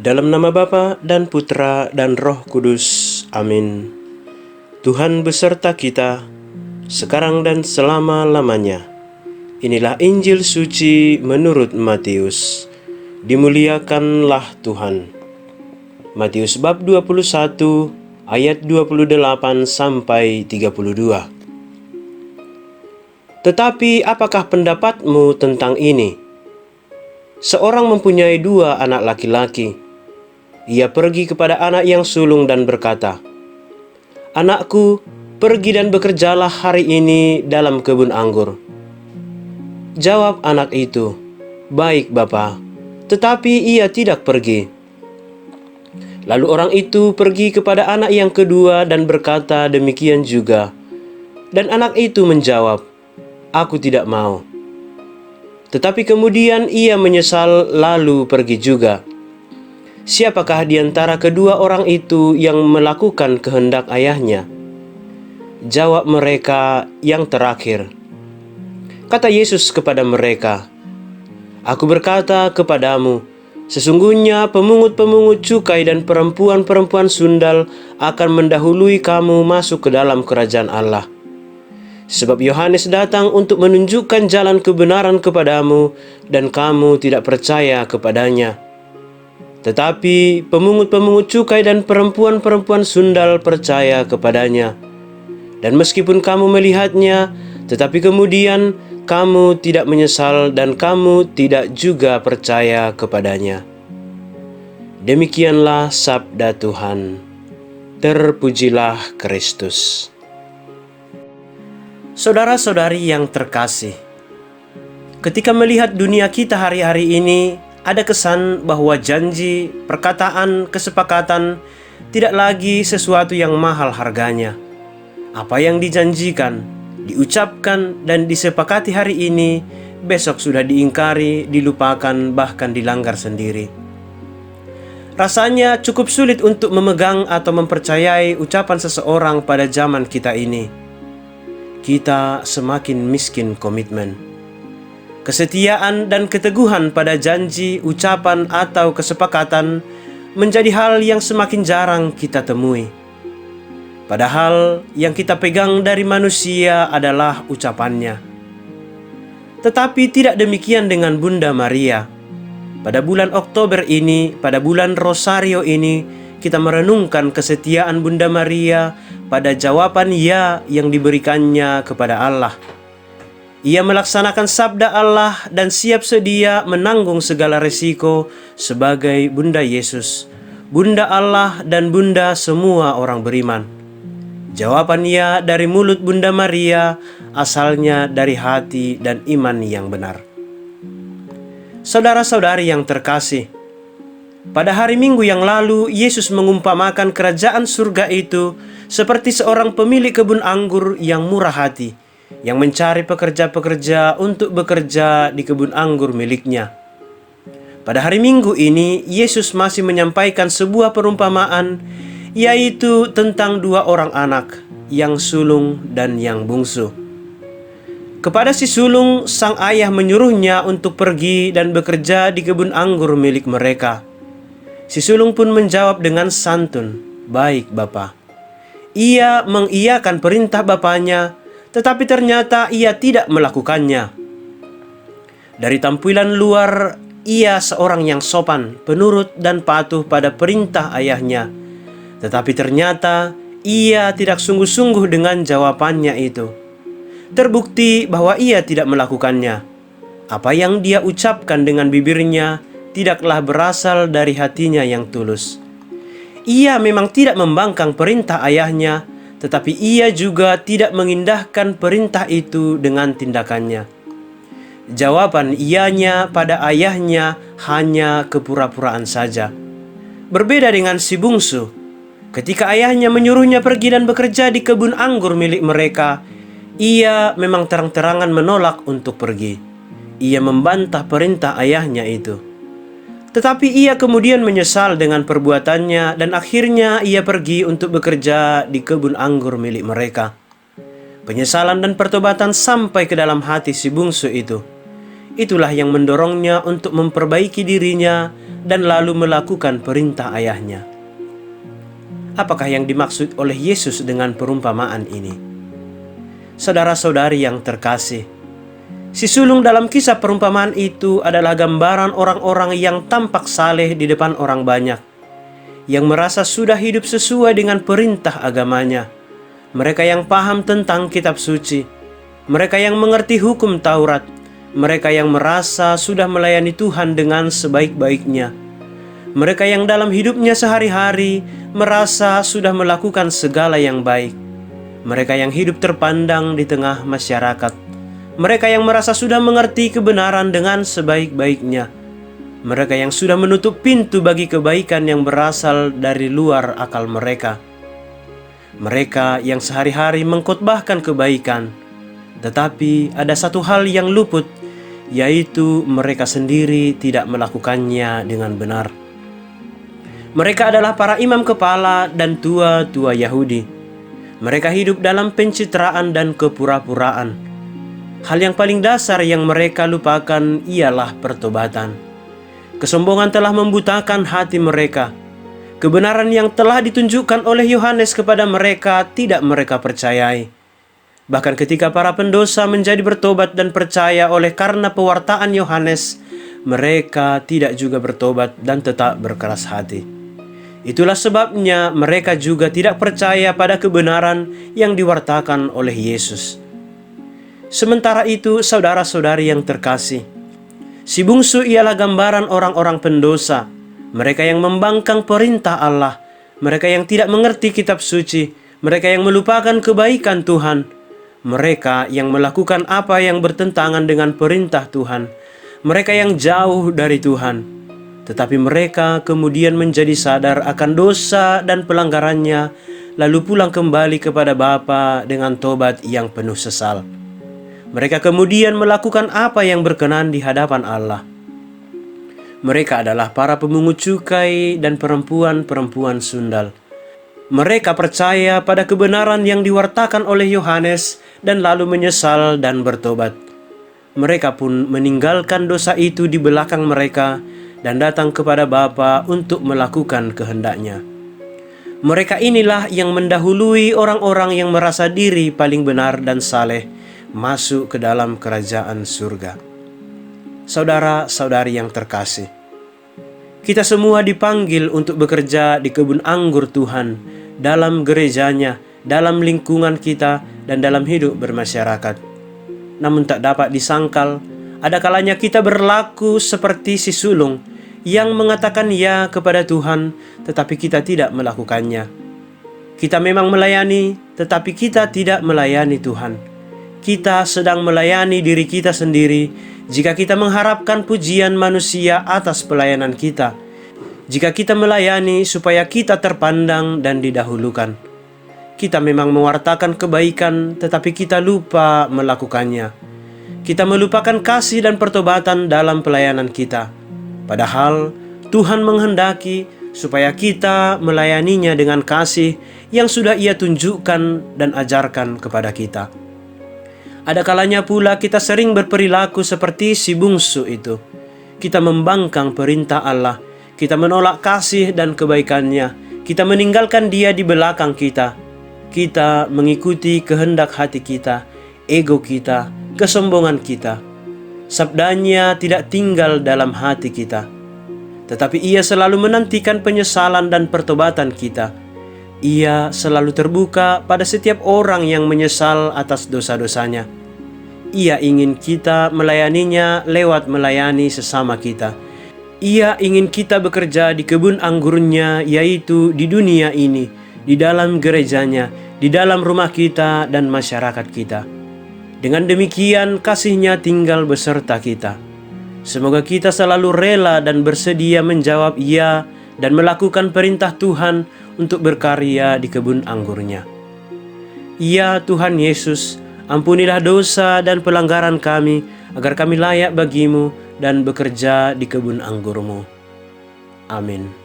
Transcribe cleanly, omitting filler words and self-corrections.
Dalam nama Bapa dan Putra dan Roh Kudus. Amin. Tuhan beserta kita, sekarang dan selama-lamanya. Inilah Injil suci menurut Matius. Dimuliakanlah Tuhan. Matius bab 21 ayat 28 sampai 32. Tetapi apakah pendapatmu tentang ini? Seorang mempunyai 2 anak laki-laki. Ia pergi kepada anak yang sulung dan berkata, "Anakku, pergi dan bekerjalah hari ini dalam kebun anggur." Jawab anak itu, "Baik, Bapa," tetapi ia tidak pergi. Lalu orang itu pergi kepada anak yang kedua dan berkata demikian juga. Dan anak itu menjawab, "Aku tidak mau." Tetapi kemudian ia menyesal lalu pergi juga. Siapakah di antara kedua orang itu yang melakukan kehendak ayahnya? Jawab mereka, "Yang terakhir." Kata Yesus kepada mereka, "Aku berkata kepadamu, sesungguhnya pemungut-pemungut cukai dan perempuan-perempuan sundal akan mendahului kamu masuk ke dalam kerajaan Allah. Sebab Yohanes datang untuk menunjukkan jalan kebenaran kepadamu, dan kamu tidak percaya kepadanya. Tetapi pemungut-pemungut cukai dan perempuan-perempuan sundal percaya kepadanya. Dan meskipun kamu melihatnya, tetapi kemudian kamu tidak menyesal dan kamu tidak juga percaya kepadanya." Demikianlah sabda Tuhan. Terpujilah Kristus. Saudara-saudari yang terkasih, ketika melihat dunia kita hari-hari ini, ada kesan bahwa janji, perkataan, kesepakatan tidak lagi sesuatu yang mahal harganya. Apa yang dijanjikan, diucapkan, dan disepakati hari ini, besok sudah diingkari, dilupakan, bahkan dilanggar sendiri. Rasanya cukup sulit untuk memegang atau mempercayai ucapan seseorang pada zaman kita ini. Kita semakin miskin komitmen. Kesetiaan dan keteguhan pada janji, ucapan, atau kesepakatan menjadi hal yang semakin jarang kita temui. Padahal yang kita pegang dari manusia adalah ucapannya. Tetapi tidak demikian dengan Bunda Maria. Pada bulan Oktober ini, pada bulan Rosario ini, kita merenungkan kesetiaan Bunda Maria pada jawaban ya yang diberikannya kepada Allah. Ia melaksanakan sabda Allah dan siap sedia menanggung segala resiko sebagai Bunda Yesus, Bunda Allah dan Bunda semua orang beriman. Jawaban ya dari mulut Bunda Maria asalnya dari hati dan iman yang benar. Saudara-saudari yang terkasih, pada hari Minggu yang lalu Yesus mengumpamakan kerajaan surga itu seperti seorang pemilik kebun anggur yang murah hati, yang mencari pekerja-pekerja untuk bekerja di kebun anggur miliknya. Pada hari Minggu ini, Yesus masih menyampaikan sebuah perumpamaan, yaitu tentang 2 orang anak, yang sulung dan yang bungsu. Kepada si sulung, sang ayah menyuruhnya untuk pergi dan bekerja di kebun anggur milik mereka. Si sulung pun menjawab dengan santun, "Baik, Bapa." Ia mengiyakan perintah bapaknya, tetapi ternyata ia tidak melakukannya. Dari tampilan luar, ia seorang yang sopan, penurut, dan patuh pada perintah ayahnya. Tetapi ternyata ia tidak sungguh-sungguh dengan jawabannya itu. Terbukti bahwa ia tidak melakukannya. Apa yang dia ucapkan dengan bibirnya tidaklah berasal dari hatinya yang tulus. Ia memang tidak membangkang perintah ayahnya, tetapi ia juga tidak mengindahkan perintah itu dengan tindakannya. Jawaban ianya pada ayahnya hanya kepura-puraan saja. Berbeda dengan si bungsu. Ketika ayahnya menyuruhnya pergi dan bekerja di kebun anggur milik mereka, ia memang terang-terangan menolak untuk pergi. Ia membantah perintah ayahnya itu. Tetapi ia kemudian menyesal dengan perbuatannya dan akhirnya ia pergi untuk bekerja di kebun anggur milik mereka. Penyesalan dan pertobatan sampai ke dalam hati si bungsu itu. Itulah yang mendorongnya untuk memperbaiki dirinya dan lalu melakukan perintah ayahnya. Apakah yang dimaksud oleh Yesus dengan perumpamaan ini? Saudara-saudari yang terkasih, si sulung dalam kisah perumpamaan itu adalah gambaran orang-orang yang tampak saleh di depan orang banyak, yang merasa sudah hidup sesuai dengan perintah agamanya. Mereka yang paham tentang kitab suci, mereka yang mengerti hukum Taurat, mereka yang merasa sudah melayani Tuhan dengan sebaik-baiknya, mereka yang dalam hidupnya sehari-hari merasa sudah melakukan segala yang baik, mereka yang hidup terpandang di tengah masyarakat, mereka yang merasa sudah mengerti kebenaran dengan sebaik-baiknya, mereka yang sudah menutup pintu bagi kebaikan yang berasal dari luar akal mereka, mereka yang sehari-hari mengkhotbahkan kebaikan, tetapi ada satu hal yang luput, yaitu mereka sendiri tidak melakukannya dengan benar. Mereka adalah para imam kepala dan tua-tua Yahudi. Mereka hidup dalam pencitraan dan kepura-puraan. Hal yang paling dasar yang mereka lupakan ialah pertobatan. Kesombongan telah membutakan hati mereka. Kebenaran yang telah ditunjukkan oleh Yohanes kepada mereka tidak mereka percayai. Bahkan ketika para pendosa menjadi bertobat dan percaya oleh karena pewartaan Yohanes, mereka tidak juga bertobat dan tetap berkeras hati. Itulah sebabnya mereka juga tidak percaya pada kebenaran yang diwartakan oleh Yesus. Sementara itu, saudara-saudari yang terkasih, si bungsu ialah gambaran orang-orang pendosa, mereka yang membangkang perintah Allah, mereka yang tidak mengerti kitab suci, mereka yang melupakan kebaikan Tuhan, mereka yang melakukan apa yang bertentangan dengan perintah Tuhan, mereka yang jauh dari Tuhan. Tetapi mereka kemudian menjadi sadar akan dosa dan pelanggarannya, lalu pulang kembali kepada Bapa dengan tobat yang penuh sesal. Mereka kemudian melakukan apa yang berkenan di hadapan Allah. Mereka adalah para pemungut cukai dan perempuan-perempuan sundal. Mereka percaya pada kebenaran yang diwartakan oleh Yohanes dan lalu menyesal dan bertobat. Mereka pun meninggalkan dosa itu di belakang mereka dan datang kepada Bapa untuk melakukan kehendaknya. Mereka inilah yang mendahului orang-orang yang merasa diri paling benar dan saleh masuk ke dalam kerajaan surga. Saudara-saudari yang terkasih, kita semua dipanggil untuk bekerja di kebun anggur Tuhan, dalam gerejanya, dalam lingkungan kita, dan dalam hidup bermasyarakat. Namun tak dapat disangkal, ada kalanya kita berlaku seperti si sulung yang mengatakan ya kepada Tuhan, tetapi kita tidak melakukannya. Kita memang melayani, tetapi kita tidak melayani Tuhan. Kita sedang melayani diri kita sendiri jika kita mengharapkan pujian manusia atas pelayanan kita. Jika kita melayani supaya kita terpandang dan didahulukan. Kita memang mewartakan kebaikan, tetapi kita lupa melakukannya. Kita melupakan kasih dan pertobatan dalam pelayanan kita. Padahal Tuhan menghendaki supaya kita melayaninya dengan kasih yang sudah Ia tunjukkan dan ajarkan kepada kita. Ada kalanya pula kita sering berperilaku seperti si bungsu itu. Kita membangkang perintah Allah, kita menolak kasih dan kebaikannya, kita meninggalkan Dia di belakang kita. Kita mengikuti kehendak hati kita, ego kita, kesombongan kita. Sabdanya tidak tinggal dalam hati kita, tetapi Ia selalu menantikan penyesalan dan pertobatan kita. Ia selalu terbuka pada setiap orang yang menyesal atas dosa-dosanya. Ia ingin kita melayaninya lewat melayani sesama kita. Ia ingin kita bekerja di kebun anggurnya, yaitu di dunia ini, di dalam gerejanya, di dalam rumah kita dan masyarakat kita. Dengan demikian kasih-Nya tinggal beserta kita. Semoga kita selalu rela dan bersedia menjawab ya dan melakukan perintah Tuhan untuk berkarya di kebun anggurnya. Ya Tuhan Yesus, ampunilah dosa dan pelanggaran kami, agar kami layak bagi-Mu dan bekerja di kebun anggur-Mu. Amin.